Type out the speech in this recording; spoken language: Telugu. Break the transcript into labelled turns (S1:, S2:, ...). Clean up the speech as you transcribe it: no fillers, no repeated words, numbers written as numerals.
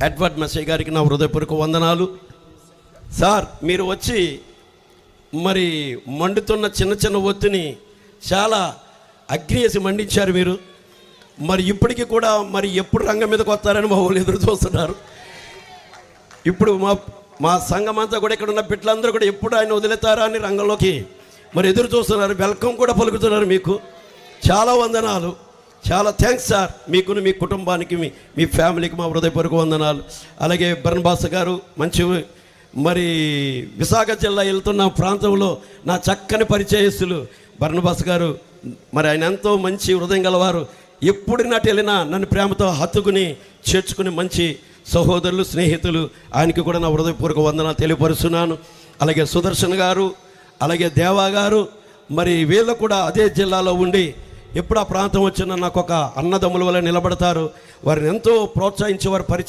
S1: ఎడ్వర్డ్ మెస్సయ్య గారికి నా హృదయపూర్వక వందనాలు. సార్, మీరు వచ్చి మరి మండుతున్న చిన్న చిన్న ఒత్తిని చాలా అగ్నియేసి మండించారు మీరు. మరి ఇప్పటికీ కూడా మరి ఎప్పుడు రంగం మీదకి వస్తారని మా వాళ్ళు ఎదురు చూస్తున్నారు. ఇప్పుడు మా సంఘం అంతా కూడా ఇక్కడ ఉన్న బిడ్డలందరూ కూడా ఎప్పుడు ఆయన వదిలేతారా అని రంగంలోకి మరి ఎదురు చూస్తున్నారు. వెల్కమ్ కూడా పలుకుతున్నారు. మీకు చాలా వందనాలు, చాలా థ్యాంక్స్ సార్. మీకును మీ కుటుంబానికి మీ ఫ్యామిలీకి మా హృదయపూర్వక వందనాలు. అలాగే బర్నబాస్ గారు మంచి మరి విశాఖ జిల్లా వెళ్తున్న ప్రాంతంలో నా చక్కని పరిచయస్తులు బర్నబాస్ గారు. మరి ఆయన ఎంతో మంచి హృదయం గలవారు. ఎప్పుడు నాటి వెళ్ళినా నన్ను ప్రేమతో హత్తుకుని చేర్చుకుని మంచి సహోదరులు, స్నేహితులు. ఆయనకి కూడా నా హృదయపూర్వక వందనాలు తెలియపరుస్తున్నాను. అలాగే సుదర్శన్ గారు, అలాగే దేవా గారు, మరి వీళ్ళు కూడా అదే జిల్లాలో ఉండి ఎప్పుడు ఆ ప్రాంతం వచ్చినా నాకు ఒక అన్నదమ్ముల వల్ల నిలబడతారు. వారిని ఎంతో ప్రోత్సహించి వారి పరిచయం